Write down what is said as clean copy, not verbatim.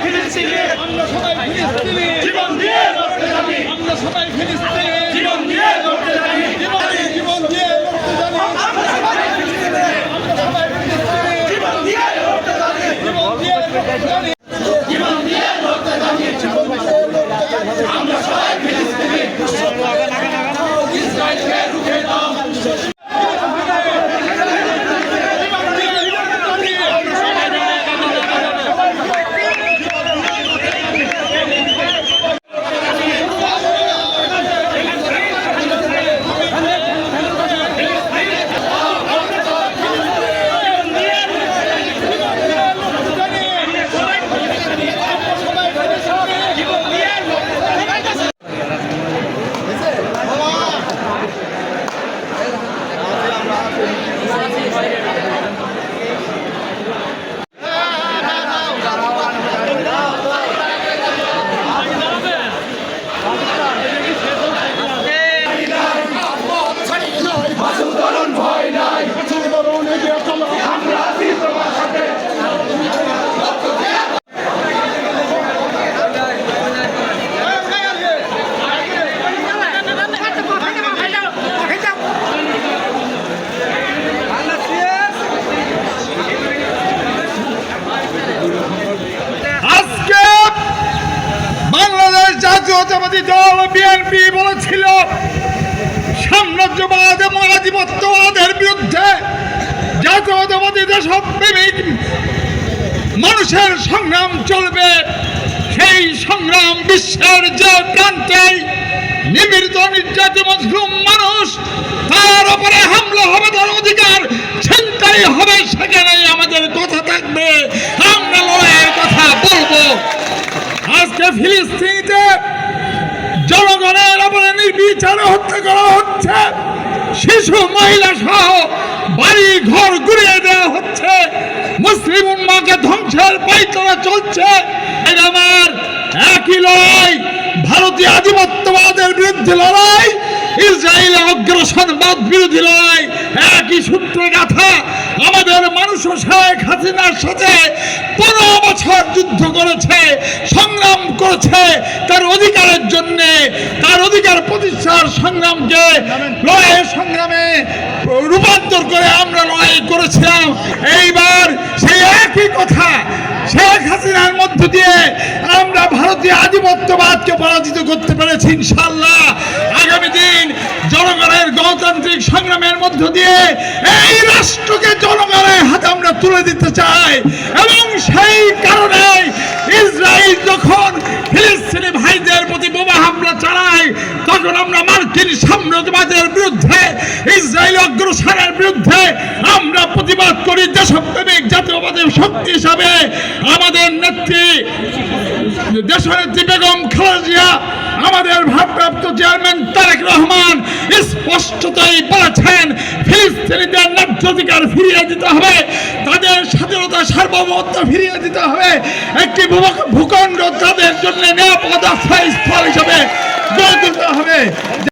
ফিলিস্তিনি, আমরা সবাই ফিলিস্তিনি, জীবন দিয়ে লড়তে জানি, আমরা সবাই ফিলিস্তিনি, জীবন দিয়ে লড়তে জানি, জীবন দিয়ে লড়তে জানি, আমরা সবাই ফিলিস্তিনি, আমরা সবাই ফিলিস্তিনি, জীবন দিয়ে লড়তে জানি, জীবন দিয়ে লড়তে জানি, জীবন দিয়ে লড়তে জানি, আমরা সবাই ফিলিস্তিনি, ইসরায়েলকে রুখে দাও। জাতীয়তাবাদী দল বিএনপি বলেছিল সাম্রাজ্যবাদ এবং আধিপত্যবাদের বিরুদ্ধে জাতীয়তাবাদী দেশপ্রেমিক মানুষের সংগ্রাম চলবে। সেই সংগ্রাম বিশ্বের যে প্রান্তে নিপীড়িত নির্যাতিত মজলুম মানুষ, তার উপরে হামলা হবে, তার অধিকার ছিনতাই হবে, সেখানেই আমাদের কথা থাকবে, আমরা লড়াইয়ের কথা বলবো। আজকে ফিলিস্তিনিতে জনগণের উপরে নির্বিচারে হত্যা করা হচ্ছে, শিশু মহিলা সহ বাড়ি ঘর গুড়িয়ে দেওয়া হচ্ছে, মুসলিম উম্মাহকে ধ্বংসের পায়তারা চলছে। এটা আমার একই লড়াই, ভারতীয় আধিপত্যবাদের বিরুদ্ধে লড়াই, ইসরায়েলের অগ্রাসনবাদ বিরোধী লড়াই, একই সূত্রে গাথা। আমাদের মানুষ শেখ হাসিনার সাথে 15 বছর যুদ্ধ করেছে, সংগ্রাম করেছে, তার অধিকারের জন্য, তার অধিকার প্রতিষ্ঠার সংগ্রামকে লড়াইয়ের সংগ্রামে রূপান্তর করে আমরা লড়াই করেছিলাম। এইবার সেই একই কথা শেখ হাসিনার মধ্য দিয়ে আমরা ভারতীয় আধিপত্যবাদকে পরাজিত করতে পেরেছি। ইনশাআল্লাহ আগামী দিন জনগণের গণতান্ত্রিক সংগ্রামের মধ্য দিয়ে এই রাষ্ট্রকে জনগণের হাতে আমরা তুলে দিতে চাই। এবং সেই কারণে ইসরায়েল যখন ফিলিস্তিনি ভাইদের প্রতি বোমা হামলা চালায়, তখন আমরা মার্কিন সাম্রাজ্যবাদের বিরুদ্ধে, ইসরায়েল অগ্রসরের বিরুদ্ধে আমরা প্রতিবাদ করি। দেশপ্রেমিক জাতীয়বাদী শক্তি হিসাবে আমাদের নেত্রী দেশনেত্রী বেগম খালেদা জিয়া, আমাদের ভারপ্রাপ্ত চেয়ারম্যান তারেক রহমান স্পষ্টতই বলেছেন ফিলিস্তিনিদের ন্যায্য অধিকার ফিরিয়ে দিতে হবে, তাদের স্বাধীনতা সার্বভৌমত্ব ফিরিয়ে দিতে হবে, একটি ভূখণ্ড তাদের জন্য নিরাপদ আশ্রয়স্থল হিসেবে গড়ে তুলতে হবে।